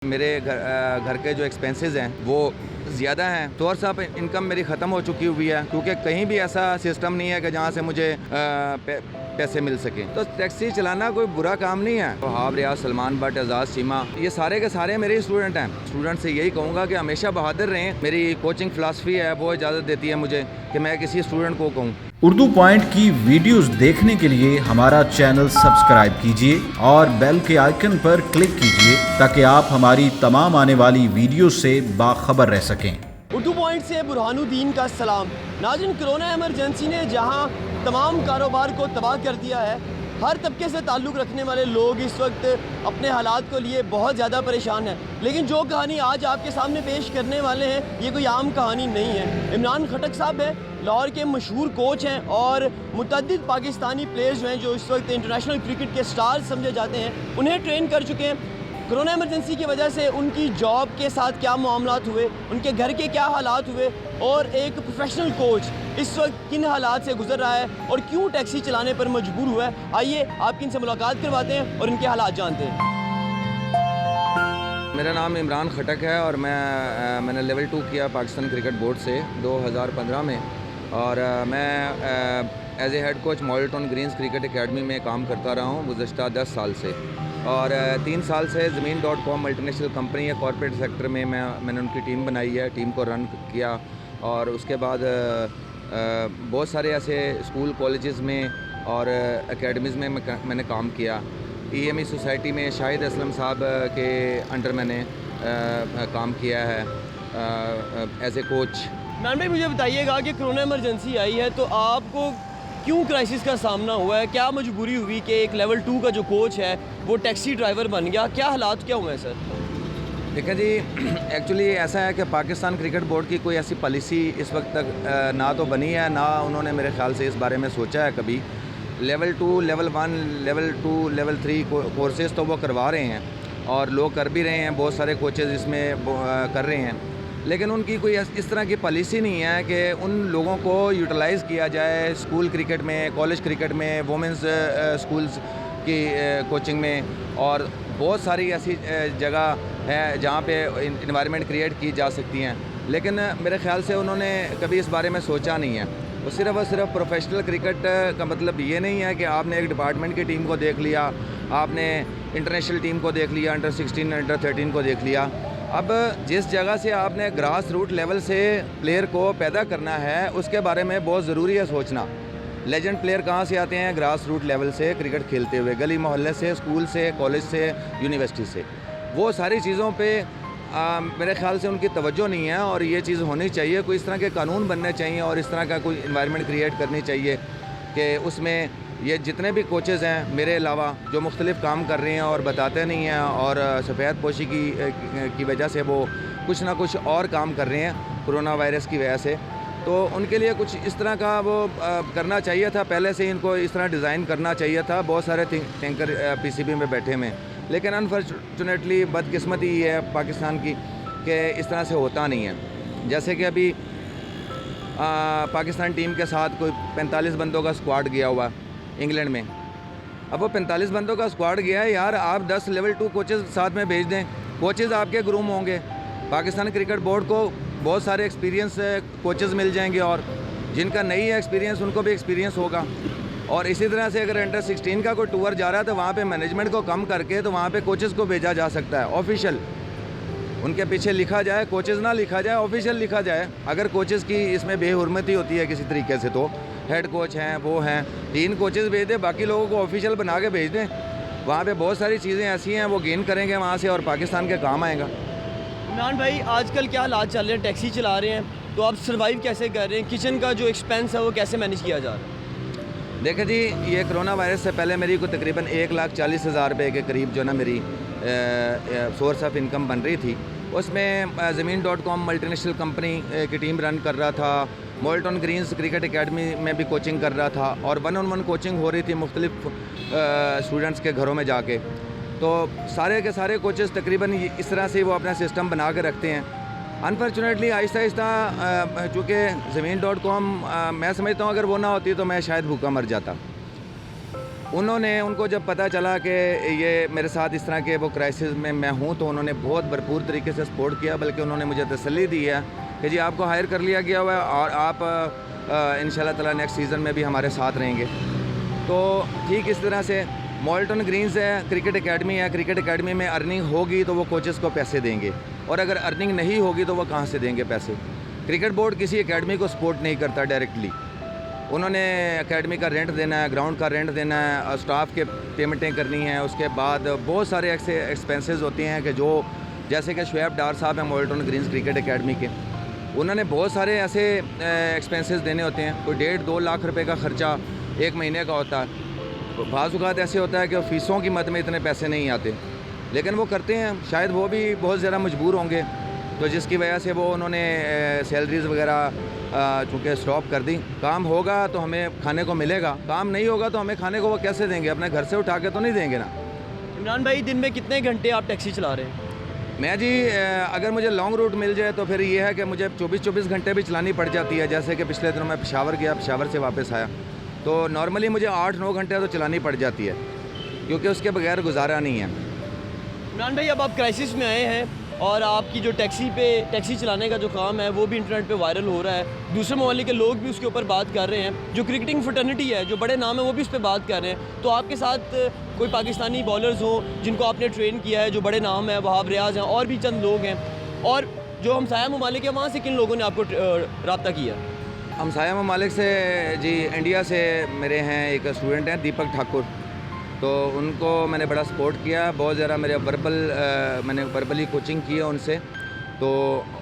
मेरे घर के जो एक्सपेंसेस हैं वो ज़्यादा हैं। सोर्स ऑफ इनकम मेरी ख़त्म हो चुकी हुई है, क्योंकि कहीं भी ऐसा सिस्टम नहीं है कि जहाँ से मुझे पैसे मिल सकें। तो टैक्सी चलाना कोई बुरा काम नहीं है। वहाब, रियाज, सलमान भट्ट, एजाज चीमा, ये सारे के सारे मेरे स्टूडेंट हैं। स्टूडेंट से यही कहूँगा कि हमेशा बहादुर रहें। मेरी कोचिंग फ़िलासफ़ी है वो इजाज़त देती है मुझे कि मैं किसी स्टूडेंट को कहूँ। उर्दू पॉइंट की वीडियोस देखने के लिए हमारा चैनल सब्सक्राइब कीजिए और बेल के आइकन पर क्लिक कीजिए ताकि आप हमारी तमाम आने वाली वीडियो से बाखबर रह सकें। उर्दू पॉइंट से बुरहानुद्दीन का सलाम। नाज़रीन, कोरोना इमरजेंसी ने जहां तमाम कारोबार को तबाह कर दिया है, हर तबके से ताल्लुक़ रखने वाले लोग इस वक्त अपने हालात को लिए बहुत ज़्यादा परेशान हैं। लेकिन जो कहानी आज आपके सामने पेश करने वाले हैं ये कोई आम कहानी नहीं है। इमरान खटक साहब हैं, लाहौर के मशहूर कोच हैं और मुतअद्दिद पाकिस्तानी प्लेयर्स जो हैं जो इस वक्त इंटरनेशनल क्रिकेट के स्टार समझे जाते हैं, उन्हें ट्रेन कर चुके हैं। कोरोना इमरजेंसी की वजह से उनकी जॉब के साथ क्या मामलात हुए, उनके घर के क्या हालात हुए और एक प्रोफेशनल कोच इस वक्त किन हालात से गुजर रहा है और क्यों टैक्सी चलाने पर मजबूर हुआ है, आइए आपकी इनसे मुलाकात करवाते हैं और इनके हालात जानते हैं। मेरा नाम इमरान खटक है और मैंने लेवल 2 किया पाकिस्तान क्रिकेट बोर्ड से 2015 में, और मैं as a head coach Model Town Greens Cricket Academy में काम करता रहा हूँ गुज़श्ता 10 साल से। और 3 साल से ज़मीन.com मल्टीनेशनल कंपनी है कॉर्पोरेट सेक्टर में मैंने उनकी टीम बनाई है, टीम को रन किया। और उसके बाद बहुत सारे ऐसे स्कूल कॉलेजेस में और एकेडमीज़ में मैंने काम किया। EME सोसाइटी में शाहिद असलम साहब के अंडर मैंने काम किया है एज ए कोच। मैम भाई, मुझे बताइएगा कि कोरोना इमरजेंसी आई है तो आपको क्यों क्राइसिस का सामना हुआ है? क्या मजबूरी हुई कि एक लेवल 2 का जो कोच है वो टैक्सी ड्राइवर बन गया? क्या हालात क्या हुए हैं सर? देखिए जी, एक्चुअली ऐसा है कि पाकिस्तान क्रिकेट बोर्ड की कोई ऐसी पॉलिसी इस वक्त तक ना तो बनी है, ना उन्होंने मेरे ख्याल से इस बारे में सोचा है कभी। Level 2, level 1, level 2, level 3 courses तो वो करवा रहे हैं और लोग कर भी रहे हैं, बहुत सारे कोचेज़ इसमें कर रहे हैं। लेकिन उनकी कोई इस तरह की पॉलिसी नहीं है कि उन लोगों को यूटिलाइज़ किया जाए स्कूल क्रिकेट में, कॉलेज क्रिकेट में, वुमेंस स्कूल्स की कोचिंग में। और बहुत सारी ऐसी जगह है जहाँ पे इन्वायरमेंट क्रिएट की जा सकती हैं, लेकिन मेरे ख़्याल से उन्होंने कभी इस बारे में सोचा नहीं है। वो सिर्फ़ और सिर्फ प्रोफेशनल क्रिकेट का मतलब ये नहीं है कि आपने एक डिपार्टमेंट की टीम को देख लिया, आपने इंटरनेशनल टीम को देख लिया, अंडर 16, अंडर 13 को देख लिया। अब जिस जगह से आपने ग्रास रूट लेवल से प्लेयर को पैदा करना है उसके बारे में बहुत ज़रूरी है सोचना। लेजेंड प्लेयर कहाँ से आते हैं? ग्रास रूट लेवल से क्रिकेट खेलते हुए, गली मोहल्ले से, स्कूल से, कॉलेज से, यूनिवर्सिटी से। वो सारी चीज़ों पे मेरे ख्याल से उनकी तवज्जो नहीं है और ये चीज़ होनी चाहिए। कोई इस तरह के कानून बनने चाहिए और इस तरह का कोई इन्वायरमेंट क्रिएट करनी चाहिए कि उसमें ये जितने भी कोचेज़ हैं मेरे अलावा जो मुख्तलिफ़ काम कर रहे हैं और बताते नहीं हैं और सफ़ेद पोशी की वजह से वो कुछ ना कुछ और काम कर रहे हैं कोरोना वायरस की वजह से, तो उनके लिए कुछ इस तरह का वो करना चाहिए था। पहले से इनको इस तरह डिज़ाइन करना चाहिए था। बहुत सारे थिंकर PCB में बैठे में, लेकिन अनफॉर्चुनेटली बदकिस्मती है पाकिस्तान की कि इस तरह से होता नहीं है। जैसे कि अभी पाकिस्तान टीम के साथ कोई 45 बंदों का स्क्वाड गया हुआ इंग्लैंड में। अब वो 45 बंदों का स्क्वाड गया है यार, आप 10 लेवल 2 कोचेज़ साथ में भेज दें, कोचेज़ आपके ग्रूम होंगे। पाकिस्तान क्रिकेट बोर्ड को बहुत सारे एक्सपीरियंस कोचेज़ मिल जाएंगे और जिनका नहीं है एक्सपीरियंस उनको भी एक्सपीरियंस होगा। और इसी तरह से अगर अंडर 16 का कोई टूर जा रहा है तो वहाँ पे मैनेजमेंट को कम करके तो वहाँ पे कोचेज़ को भेजा जा सकता है। ऑफिशियल उनके पीछे लिखा जाए, कोचेज़ ना लिखा जाए, ऑफिशियल लिखा जाए। अगर कोचेज़ की इसमें बेहुरमती होती है किसी तरीके से तो हेड कोच हैं, वो हैं, 3 कोचेज़ भेज दें, बाकी लोगों को ऑफिशियल बना के भेज दें। वहाँ पे बहुत सारी चीज़ें ऐसी हैं वो गेन करेंगे वहाँ से और पाकिस्तान के काम आएगा। इमरान भाई, आजकल क्या हालात चल रहे हैं? टैक्सी चला रहे हैं तो आप सर्वाइव कैसे कर रहे हैं? किचन का जो एक्सपेंस है वो कैसे मैनेज किया जा रहा है? देखिए जी, ये कोरोना वायरस से पहले मेरी को तकरीबन 1,40,000 रुपये के करीब जो ना मेरी सोर्स ऑफ इनकम बन रही थी। उसमें ज़मीन.com मल्टीनेशनल कंपनी की टीम रन कर रहा था, Model Town Greens Cricket Academy में भी कोचिंग कर रहा था और 1-on-1 कोचिंग हो रही थी मुख्तलिफ स्टूडेंट्स के घरों में जाके। तो सारे के सारे कोचेज़ तकरीबन इस तरह से वो अपना सिस्टम बना के रखते हैं। अनफॉर्चुनेटली आहिस्ता आहिस्ता चूँकि ज़मीन.com मैं समझता हूँ अगर वो ना होती तो मैं शायद भूखा मर जाता। उनको जब पता चला कि ये मेरे साथ इस तरह के वो क्राइसिस में मैं हूँ, तो उन्होंने बहुत भरपूर तरीके से सपोर्ट किया, बल्कि उन्होंने मुझे तसल्ली दी है कि जी आपको हायर कर लिया गया हुआ है और आप इंशाल्लाह ताला नेक्स्ट सीज़न में भी हमारे साथ रहेंगे। तो ठीक इस तरह से मॉल्टन ग्रीन्स है, क्रिकेट एकेडमी है। क्रिकेट एकेडमी में अर्निंग होगी तो वो कोचेस को पैसे देंगे, और अगर अर्निंग नहीं होगी तो वो कहाँ से देंगे पैसे। क्रिकेट बोर्ड किसी एकेडमी को सपोर्ट नहीं करता डायरेक्टली। उन्होंने एकेडमी का रेंट देना है, ग्राउंड का रेंट देना है, और स्टाफ के पेमेंटें करनी है। उसके बाद बहुत सारे ऐसे एक्सपेंसेस होते हैं कि जो जैसे कि शुएब डार साहब हैं मॉल्टन ग्रीन्स क्रिकेट एकेडमी के, उन्होंने बहुत सारे ऐसे एक्सपेंसेस देने होते हैं। कोई 1.5-2 लाख रुपए का ख़र्चा एक महीने का होता है। बाज़ औक़ात ऐसे होता है कि फ़ीसों की मद में इतने पैसे नहीं आते, लेकिन वो करते हैं। शायद वो भी बहुत ज़्यादा मजबूर होंगे, तो जिसकी वजह से वो उन्होंने सैलरीज़ वगैरह चूँकि स्टॉप कर दी। काम होगा तो हमें खाने को मिलेगा, काम नहीं होगा तो हमें खाने को वो कैसे देंगे? अपने घर से उठा के तो नहीं देंगे ना। इमरान भाई, दिन में कितने घंटे आप टैक्सी चला रहे हैं? मैं जी अगर मुझे लॉन्ग रूट मिल जाए तो फिर ये है कि मुझे 24-24 घंटे भी चलानी पड़ जाती है। जैसे कि पिछले दिनों मैं पेशावर गया, पेशावर से वापस आया, तो नॉर्मली मुझे 8-9 घंटे तो चलानी पड़ जाती है, क्योंकि उसके बगैर गुजारा नहीं है। इमरान भाई, अब आप क्राइसिस में आए हैं और आपकी जो टैक्सी चलाने का जो काम है वो भी इंटरनेट पे वायरल हो रहा है। दूसरे ममालिक के लोग भी उसके ऊपर बात कर रहे हैं। जो क्रिकेटिंग फ्रेटर्निटी है, जो बड़े नाम है, वो भी उस पर बात कर रहे हैं। तो आपके साथ कोई पाकिस्तानी बॉलर्स हों जिनको आपने ट्रेन किया है, जो बड़े नाम है, वहाब रियाज हैं, और भी चंद लोग हैं, और जो हमसाया ममालिक है, वहाँ से किन लोगों ने आपको रब्ता किया? हमसाया ममालिक से जी इंडिया से मेरे हैं एक स्टूडेंट हैं दीपक ठाकुर, तो उनको मैंने बड़ा सपोर्ट किया बहुत ज़्यादा। मैंने वर्बली कोचिंग की है उनसे, तो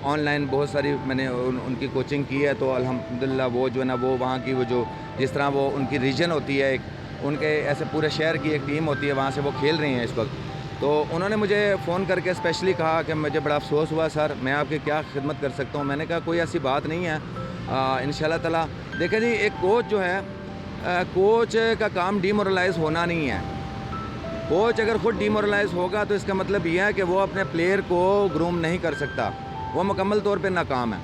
ऑनलाइन बहुत सारी मैंने उनकी कोचिंग की है। तो अल्हम्दुलिल्लाह वो जो है ना, वो वहाँ की वो जो जिस तरह वो उनकी रीजन होती है, एक उनके ऐसे पूरे शहर की एक टीम होती है, वहाँ से वो खेल रही हैं इस वक्त। तो उन्होंने मुझे फ़ोन करके स्पेशली कहा कि मुझे बड़ा अफसोस हुआ सर, मैं आपकी क्या खिदमत कर सकता हूँ। मैंने कहा कोई ऐसी बात नहीं है, इंशाल्लाह ताला। देखें जी, एक कोच जो है, कोच का काम डीमोरलाइज़ होना नहीं है। कोच अगर ख़ुद डीमोरलाइज़ होगा तो इसका मतलब यह है कि वो अपने प्लेयर को ग्रूम नहीं कर सकता, वो मुकम्मल तौर पे नाकाम है।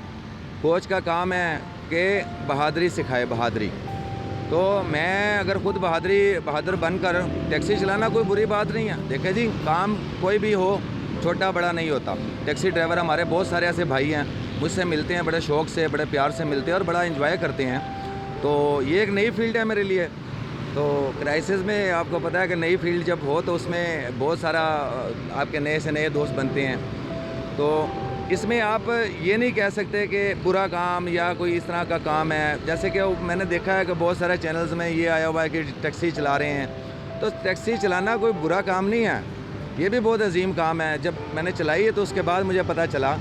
कोच का काम है कि बहादुरी सिखाए, बहादुरी। तो मैं अगर ख़ुद बहादुर बनकर टैक्सी चलाना कोई बुरी बात नहीं है। देखें जी, काम कोई भी हो, छोटा बड़ा नहीं होता। टैक्सी ड्राइवर हमारे बहुत सारे ऐसे भाई हैं, मुझसे मिलते हैं, बड़े शौक़ से, बड़े प्यार से मिलते हैं और बड़ा इंजॉय करते हैं। तो ये एक नई फील्ड है मेरे लिए। तो क्राइसिस में आपको पता है कि नई फील्ड जब हो तो उसमें बहुत सारा आपके नए से नए दोस्त बनते हैं। तो इसमें आप ये नहीं कह सकते कि बुरा काम या कोई इस तरह का काम है। जैसे कि मैंने देखा है कि बहुत सारे चैनल्स में ये आया हुआ है कि टैक्सी चला रहे हैं, तो टैक्सी चलाना कोई बुरा काम नहीं है, ये भी बहुत अजीम काम है। जब मैंने चलाई है तो उसके बाद मुझे पता चला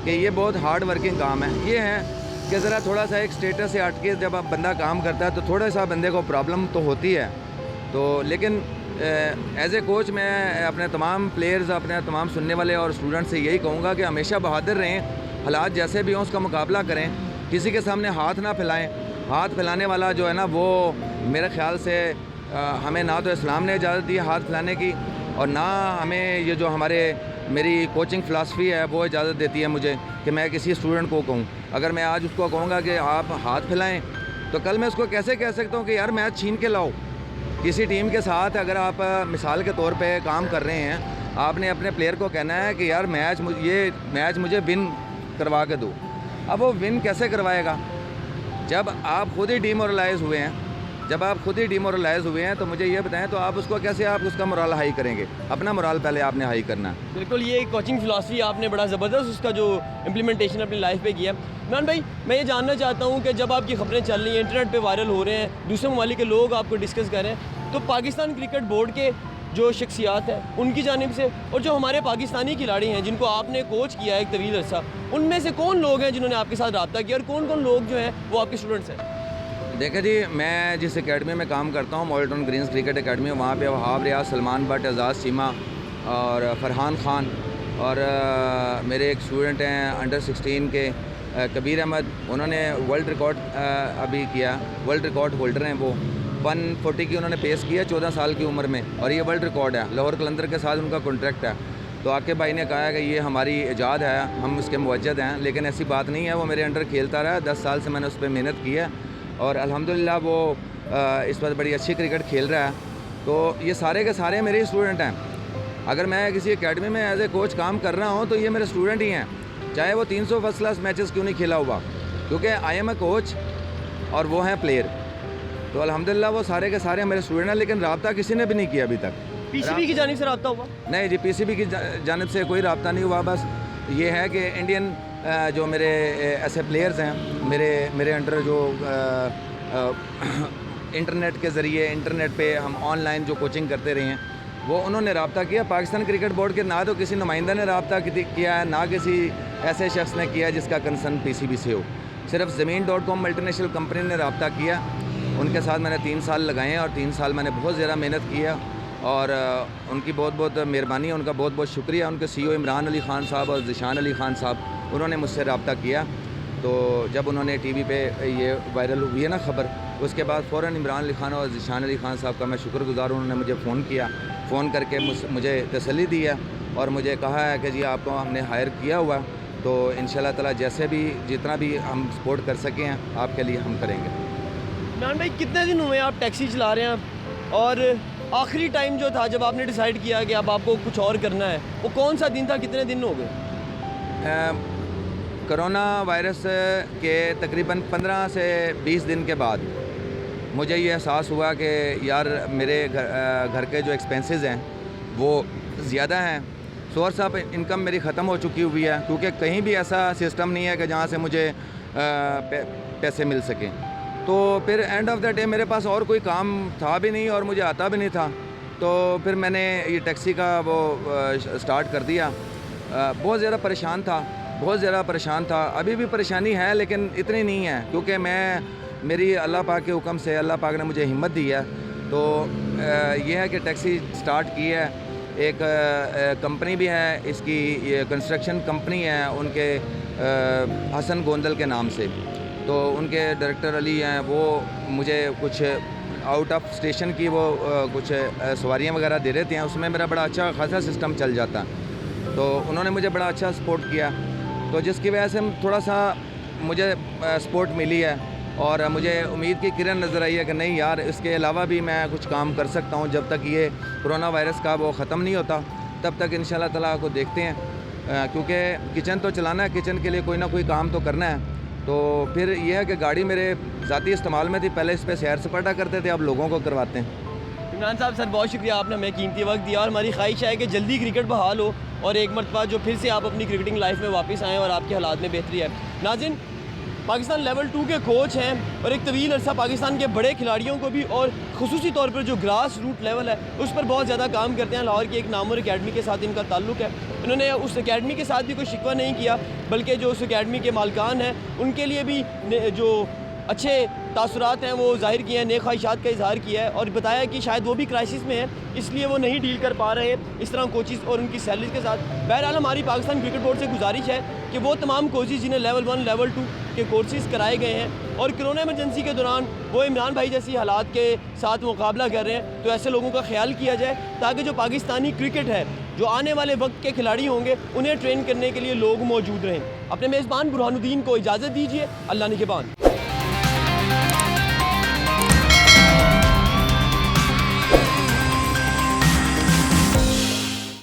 कि ये बहुत हार्ड वर्किंग काम है। ये है कि ज़रा थोड़ा सा एक स्टेटस से हट के जब आप बंदा काम करता है तो थोड़ा सा बंदे को प्रॉब्लम तो होती है। तो लेकिन एज ए कोच मैं अपने तमाम प्लेयर्स, अपने तमाम सुनने वाले और स्टूडेंट से यही कहूँगा कि हमेशा बहादुर रहें, हालात जैसे भी हों उसका मुकाबला करें, किसी के सामने हाथ ना फैलाएं। हाथ फैलाने वाला जो है ना, वो मेरे ख़्याल से हमें ना तो इस्लाम ने इजाज़त दी हाथ फैलाने की, और ना हमें ये जो मेरी कोचिंग फ़िलासफ़ी है वो इजाज़त देती है मुझे कि मैं किसी स्टूडेंट को कहूँ। अगर मैं आज उसको कहूँगा कि आप हाथ फैलाएं, तो कल मैं उसको कैसे कह सकता हूँ कि यार मैच छीन के लाओ। किसी टीम के साथ अगर आप मिसाल के तौर पे काम कर रहे हैं, आपने अपने प्लेयर को कहना है कि यार ये मैच मुझे विन करवा के दो। अब वो विन कैसे करवाएगा जब आप खुद ही डीमोरलाइज़ हुए हैं? जब आप खुद ही डीमोरलाइज़ हुए हैं तो मुझे ये बताएं, तो आप उसको कैसे आप उसका मोरल हाई करेंगे? अपना मोरल पहले आपने हाई करना है। बिल्कुल, ये कोचिंग फ़िलासफ़ी आपने बड़ा ज़बरदस्त उसका जो इम्प्लीमेंटेशन अपनी लाइफ पे किया। इमरान भाई, मैं ये जानना चाहता हूँ कि जब आपकी ख़बरें चल रही हैं, इंटरनेट पे वायरल हो रहे हैं, दूसरे ममालिक के लोग आपको डिस्कस कर रहे हैं, तो पाकिस्तान क्रिकेट बोर्ड के जो शख्सियात हैं उनकी जानिब से, और जो हमारे पाकिस्तानी खिलाड़ी हैं जिनको आपने कोच किया है एक तवील अर्सा, उनमें से कौन लोग हैं जिन्होंने आपके साथ रब्ता किया, और कौन कौन लोग जो हैं वो आपके स्टूडेंट्स हैं? देखिए जी, मैं जिस एकेडमी में काम करता हूँ, मॉल्टन ग्रीन्स क्रिकेट एकेडमी, वहाँ पे वहाब रियाज, सलमान भट्ट, एजाज़ चीमा और फरहान ख़ान, और मेरे एक स्टूडेंट हैं अंडर 16 के कबीर अहमद, उन्होंने वर्ल्ड रिकॉर्ड अभी किया, वर्ल्ड रिकॉर्ड होल्डर हैं वो। 140 की उन्होंने पेश किया 14 साल की उम्र में, और ये वर्ल्ड रिकॉर्ड है। लाहौर कलंदर के साथ उनका कॉन्ट्रैक्ट है। तो आकिब भाई ने कहा कि ये हमारी इजाद है, हम उसके मुवज्जद हैं, लेकिन ऐसी बात नहीं है। वो मेरे अंडर खेलता रहा, 10 साल से मैंने उस पर मेहनत की है, और अल्हम्दुलिल्लाह वो इस वक्त बड़ी अच्छी क्रिकेट खेल रहा है। तो ये सारे के सारे मेरे ही स्टूडेंट हैं। अगर मैं किसी एकेडमी में एज ए कोच काम कर रहा हूँ तो ये मेरे स्टूडेंट ही हैं, चाहे वो 300 फर्स्ट क्लास मैचेस क्यों नहीं खेला हुआ, क्योंकि आई एम ए कोच और वो हैं प्लेयर। तो अल्हम्दुलिल्लाह वो सारे के सारे मेरे स्टूडेंट हैं, लेकिन रब्ता किसी ने भी नहीं किया अभी तक। पीसीबी की जानिब से रब्ता हुआ? नहीं जी, पीसीबी की जानिब से कोई रब्ता नहीं हुआ। बस ये है कि इंडियन जो मेरे ऐसे प्लेयर्स हैं मेरे अंडर जो इंटरनेट के ज़रिए इंटरनेट पे हम ऑनलाइन जो कोचिंग करते रहे हैं, वो उन्होंने रब्ता किया। पाकिस्तान क्रिकेट बोर्ड के ना तो किसी नुमाइंदा ने रब्ता किया है, ना किसी ऐसे शख्स ने किया जिसका कंसर्न पीसीबी से हो। सिर्फ ज़मीन.com मल्टीनेशनल कंपनी ने रब्ता किया। उनके साथ मैंने 3 साल लगाए हैं और 3 साल मैंने बहुत ज़्यादा मेहनत किया और उनकी बहुत बहुत मेहरबानी है, उनका बहुत बहुत शुक्रिया। उनके CEO इमरान अली ख़ान साहब और ज़िशान अली ख़ान साहब, उन्होंने मुझसे रब्ता किया। तो जब उन्होंने टीवी पे ये वायरल हुई है ना खबर, उसके बाद फ़ौरन इमरान अली ख़ान और ज़िशान अली ख़ान साहब का मैं शुक्रगुज़ार हूँ। उन्होंने मुझे फ़ोन किया, फ़ोन करके मुझे तसल्ली दी है और मुझे कहा है कि जी आपको हमने हायर किया हुआ, तो इंशाल्लाह ताला जैसे भी जितना भी हम सपोर्ट कर सकें आपके लिए हम करेंगे। इमरान भाई, कितने दिन हुए आप टैक्सी चला रहे हैं और आखिरी टाइम जो था जब आपने डिसाइड किया कि अब आपको कुछ और करना है, वो कौन सा दिन था? कितने दिन हो गए? कोरोना वायरस के तकरीबन 15 से 20 दिन के बाद मुझे ये एहसास हुआ कि यार मेरे घर के जो एक्सपेंसेस हैं वो ज़्यादा हैं। सोर्स ऑफ इनकम मेरी ख़त्म हो चुकी हुई है, क्योंकि कहीं भी ऐसा सिस्टम नहीं है कि जहाँ से मुझे पैसे मिल सकें। तो फिर एंड ऑफ द डे मेरे पास और कोई काम था भी नहीं और मुझे आता भी नहीं था। तो फिर मैंने ये टैक्सी का वो स्टार्ट कर दिया। बहुत ज़्यादा परेशान था, अभी भी परेशानी है लेकिन इतनी नहीं है, क्योंकि मेरी अल्लाह पाक के हुक्म से अल्लाह पाक ने मुझे हिम्मत दी है। तो ये है कि टैक्सी स्टार्ट की है। एक कंपनी भी है, इसकी ये कंस्ट्रक्शन कंपनी है उनके हसन गोंदल के नाम से। तो उनके डायरेक्टर अली हैं, वो मुझे कुछ आउट ऑफ स्टेशन की वो कुछ सवारियाँ वगैरह दे देते हैं, उसमें मेरा बड़ा अच्छा खासा सिस्टम चल जाता है। तो उन्होंने मुझे बड़ा अच्छा सपोर्ट किया, तो जिसकी वजह से थोड़ा सा मुझे सपोर्ट मिली है और मुझे उम्मीद की किरण नज़र आई है कि नहीं यार, इसके अलावा भी मैं कुछ काम कर सकता हूँ। जब तक ये कोरोना वायरस का वो ख़त्म नहीं होता तब तक इंशाल्लाह ताला को देखते हैं, क्योंकि किचन तो चलाना है, किचन के लिए कोई ना कोई काम तो करना है। तो फिर यह है कि गाड़ी मेरे ज़ाती इस्तेमाल में थी, पहले इस पर सैर सपाटा करते थे, अब लोगों को करवाते हैं। इमरान साहब सर, बहुत शुक्रिया, आपने हमें कीमती वक्त दिया और हमारी ख्वाहिश है कि जल्दी क्रिकेट बहाल हो और एक मरतबा जो फिर से आप अपनी क्रिकेटिंग लाइफ में वापस आएँ और आपके हालात में बेहतरी है। नाज़रीन, पाकिस्तान लेवल 2 के कोच हैं और एक तवील अरसा पाकिस्तान के बड़े खिलाड़ियों को भी और ख़ुसूसी तौर पर जो ग्रास रूट लेवल है उस पर बहुत ज़्यादा काम करते हैं। लाहौर की एक नामवर अकेडमी के साथ इनका ताल्लुक़ है। इन्होंने उस अकेडमी के साथ भी कोई शिकवा नहीं किया, बल्कि जो उस अकेडमी के मालिकान हैं उनके लिए भी जो अच्छे तासुरात हैं वो ज़ाहिर किए हैं, नेक ख्वाहिशात का इजहार किया है और बताया कि शायद वो भी क्राइसिस में है, इसलिए वो नहीं डील कर पा रहे हैं इस तरह कोचिज़ और उनकी सैलरीज के साथ। बहरहाल हमारी पाकिस्तान क्रिकेट बोर्ड से गुजारिश है कि वो तमाम कोचिज़ जिन्हें लेवल 1 लेवल 2 के कोर्सेज़ कराए गए हैं और कोरोना इमरजेंसी के दौरान वो इमरान भाई जैसी हालात के साथ मुकाबला कर रहे हैं, तो ऐसे लोगों का ख्याल किया जाए ताकि जो पाकिस्तानी क्रिकेट है, जो आने वाले वक्त के खिलाड़ी होंगे, उन्हें ट्रेन करने के लिए लोग मौजूद रहें। अपने मेज़बान बुरहानुद्दीन को इजाज़त दीजिए। अल्लाह निगहबान।